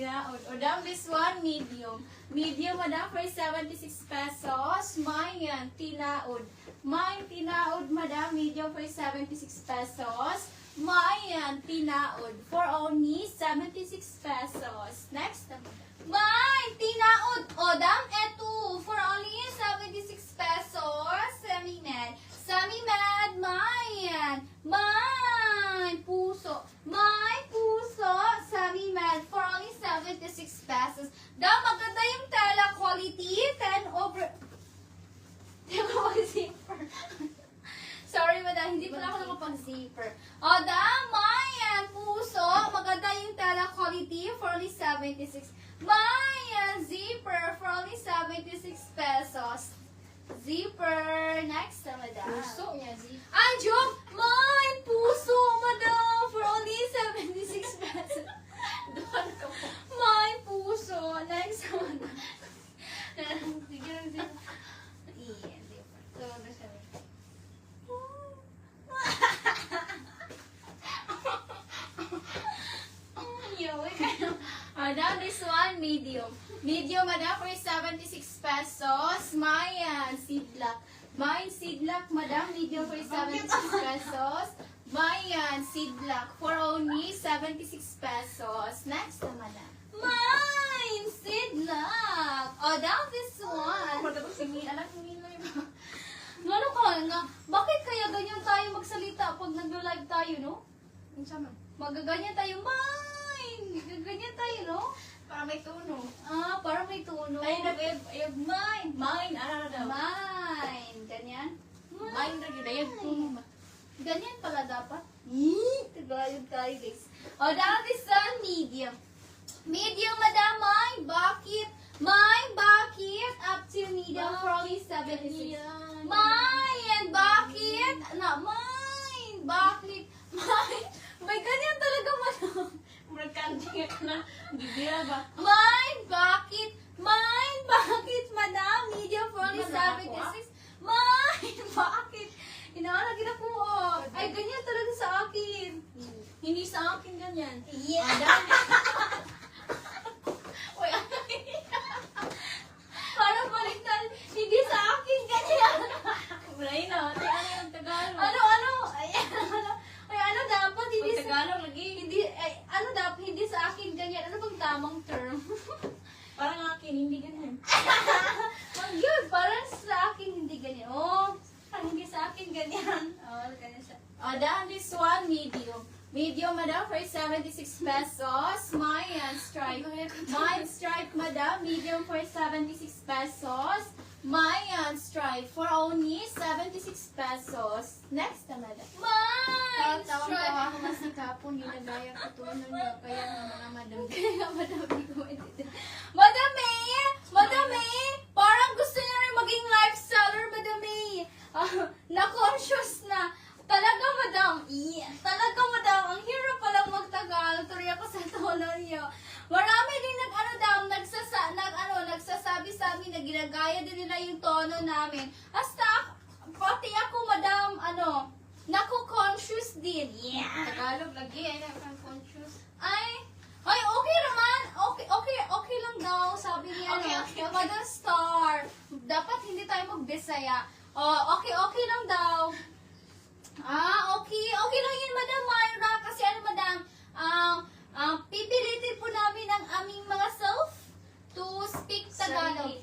tinaod. O down this one, medium. Medium, madam, for 76 pesos. Mayan, tinaod. Mayan, tinaod, madam, medium for 76 pesos. Mayan, tinaod. For only 76 pesos. Next, Mayan, tinaod. O, dam, eto. For only 76 pesos. Semi-med. Semi-med, Mayan. Mayan, puso. May puso, semi-med. For only 76 pesos. Dam, maganda yung tela quality. 10 over... Zipper. Sorry, madam. Hindi pala ako nakapag-zipper. O, dam, Mayan, puso. Maganda yung tela quality for only 76. Mayan, zipper for only 76 pesos. Zipper. Next, madam. Puso niya, zipper. Ay, joke! Mayan, puso, madam. For only 76 pesos. Doon ka po. Mayan, puso. Next, madam. Sige lang, zipper. Iyan, zipper. So, ano siya? Madam, this one, medium. Medium, madam, for 76 pesos. Mayan, seedlock. Mayan, seedlock, madam, medium for 76 pesos. Mayan, seedlock, for only 76 pesos. Next, madam. Mayan, seedlock. Oh, down this one. Anak, humilay ba? Ano ka nga? Bakit kaya ganyan tayo magsalita pag nag-live tayo, no? Ang sama. Magaganyan tayo, mine! Gaganyan tayo, no? Para may tuno. Ah, parang may tunog. Ay, mine. Mine, ano daw? Mine. Ganyan? Mine na yun. Ayun, tuno ba? Ganyan pala dapat. Tagalog tayo, guys. O, down this one, medium. Medium, madam, mine. Bakit? Mine, bakit? Up to medium for only 76. Mine, bakit? Na, mine, bakit? Mine, may ganyan talaga, madam. Magkanting ka na. Bibira ba? Mine, bakit? Mine, bakit, madam? Medium for only Di ba nakakuha? 76. Mine, bakit? Inaalagin na po, oh. Ay, ganyan talaga sa akin. Hindi sa akin ganyan. Yeah. Uy, Parang baliktad. Hindi sa akin ganyan. Ulay na. Ano yung Tagalog? Ano? Ay, ano dapat? Hindi Pag sa... Tagalog lagi. Hindi, ay, ano dapat? Hindi sa akin ganyan. Ano bang tamang term? Parang akin, hindi ganyan. Ang yun, parang sa akin hindi ganyan. Oh, parang hindi sa akin ganyan. Oh, ganyan siya. Down this one, medium. Medium, madam, for 76 pesos. Mayan stripe. Mayan stripe, madam, medium for 76 pesos. Mayan stripe for only 76 pesos. Next na, madam. Mayan Tawang-tawa stripe. ako mas si Kapon, ginagaya ko tuno niya. Kaya nga mga madam. Kaya, madam, hindi ko maintindihan. Madam May! Madam May! Parang gusto niya rin maging life seller, Madam May. Na-conscious na. Talaga, madam. Yeah. Talaga, madam. Ang hirap palang magtagalog. Tuloy ako sa tono niyo. Marami din nagsasabi sa amin na ginagaya din nila yung tono namin. Hasta, pati ako, madam, naku-conscious din. Yeah. Tagalog lagi, ay nakang-conscious. Ay, okay naman. Okay lang daw, sabi niya. Okay. Madam Star. Dapat hindi tayo magbisaya. Oh, okay lang daw. Okay lang yun, Madam Myra. Kasi madam, pipilitin po namin ang aming mga self to speak Tagalog.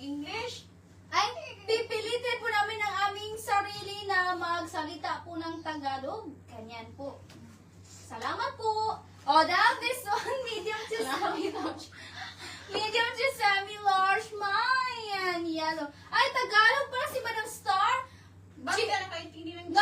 English? Ay, pipilitin po namin ang aming sarili na magsalita po ng Tagalog. Ganyan po. Salamat po. Down this one, medium to semi-large. Medium to semi-large. Mayan, yellow. Ay, Tagalog pala si Madam Star. Bakit ka nakaintindi ng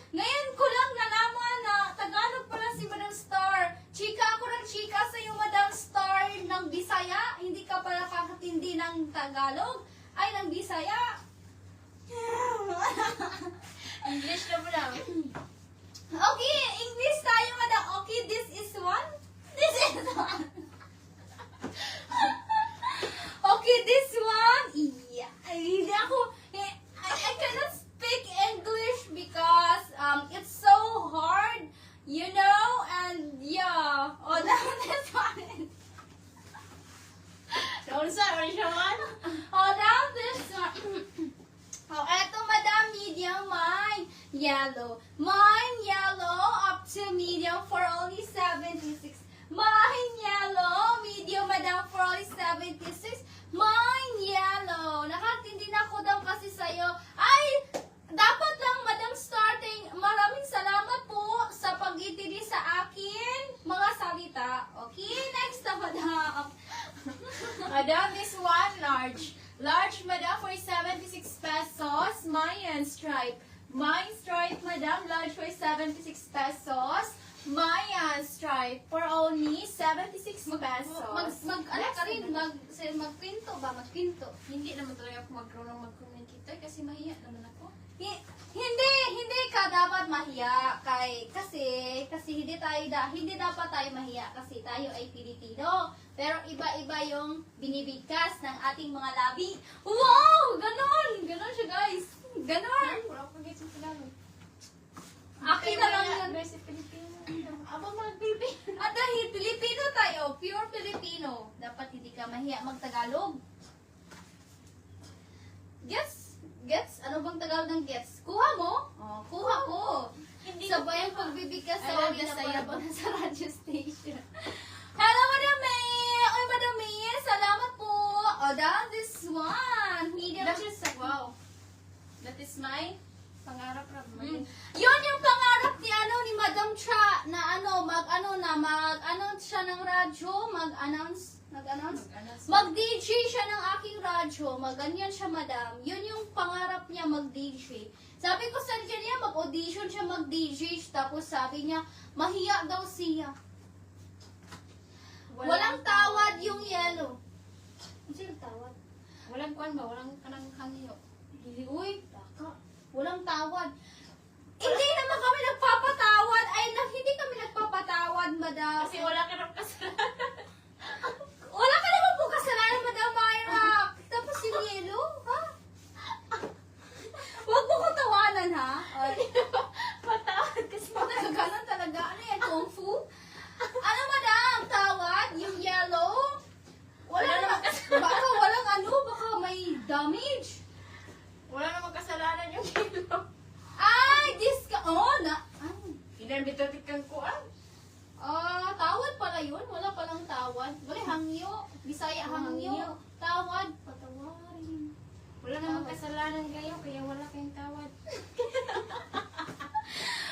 Ngayon ko lang nalaman na Tagalog pala si Madam Star. Chika ako ng chika sa iyo, Madam Star, ng Bisaya. Hindi ka pala kakatindi ng Tagalog. Ay, ng Bisaya. English na mo lang. Okay, English tayo, Madam. Okay, this is one. This is one. Okay, this one. Yeah. Hindi ako, I cannot speak English because it's so hard yellow. Mine yellow up to medium for only 76. Mine yellow, medium madam for only 76. Mine yellow. Nakatindi na ako daw kasi sa'yo. Ay, dapat lang madam starting. Maraming salamat po sa pag-itindi sa akin mga salita. Okay, next na madam. Madam, this one large. Large, madam, for 76 pesos. Mayan stripe. Mayan stripe, madam. Large for 76 pesos. Mayan stripe for only 76 pesos. Ano ka rin, magpinto ba? Magpinto. Hindi naman talaga ako mag-comment dito kasi mahiya naman ako. Hindi ka dapat mahiya kasi hindi dapat tayo mahiya kasi tayo ay Pilipino. Pero iba-iba yung binibigkas ng ating mga labi. Wow! Ganon! Ganon siya, guys. Ganon! Wala akong pag-gets yung Tagalog. Akin na lang yan. Versi Pilipino. Aba, mag-baby. At dahil Pilipino tayo, pure Filipino, dapat hindi ka mahiya mag-Tagalog. Gets? Ano bang Tagalog ng gets? Kuha mo? Oh, kuha ko. Hindi Sabay ang pagbibigkas sa Alam, akin na nasaya para sa radio station. Hello, Madam May! Oy, Madam May, salamat po. Oh, down this one. Medium That cheese. is, wow. That is my pangarap na. Yun yung pangarap ni ni Madam Cha na mag-announce siya ng radyo, mag-announce. Mag-DJ siya ng aking radyo, mag-ganyan siya, madam. Yun yung pangarap niya, mag-DJ. Sabi ko sa niya, mag-audition siya, mag-DJ. Tapos sabi niya, mahiya daw siya. Walang tawad yung yellow. Sino tawad? Walang kwan ba? Walang kanang hangyo. Uy, baka. Walang tawad. Hindi naman kami nagpapatawad. Hindi kami nagpapatawad, madam. Kasi wala ka rin kasalanan. Wala ka naman po kasalanan, Madam Myra. Tapos yung yellow, ha? Huwag mo kong tawanan, ha? Ay, Patawad kasi ganun talaga. Ano yan, kung fu? Ano, madam? Tawad? Yung yellow? Wala Wala naman. naman Baka walang baka may damage. wala namang kasalanan yung kilo. Ay, Inarbitotik kang kuan. tawad pala yun. Wala palang tawad. Wala, hangyo. Bisaya, hangyo. Tawad. Patawarin. Wala namang kasalanan kayo, kaya wala kayong tawad.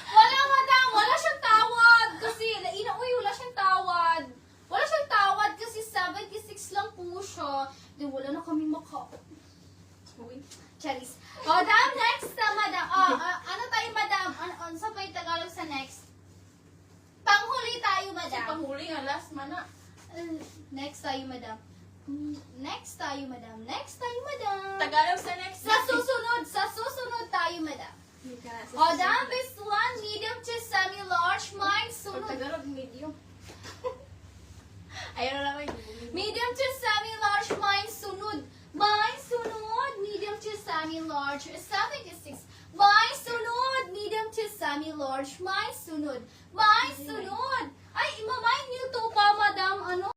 Wala, madam. Wala siyang tawad. Kasi, wala siyang tawad. Wala siyang tawad kasi 76 lang po siya. Di, wala na kami Uy. Charis. Madam, next na, madam. Ano tayo, madam? Saan pa yung Tagalog sa next? Panghuli tayo, Sa madam. panghuli nga, last mana. Next tayo, madam. Next tayo, madam. Next tayo, madam. Tagalog sa next. Sa susunod tayo, madam. Madam, this one, medium to semi-large. Mine, Sa sunod. Tagalog, medium. Ayun na naman. Medium to semi-large, mine, sunod. Mine, sunod. Medium to semi-large. 76. Mine, sunod. Medium to semi-large. Mine, sunod. Mine, sunod. Ay, imamine nyo to pa, madam. Ano?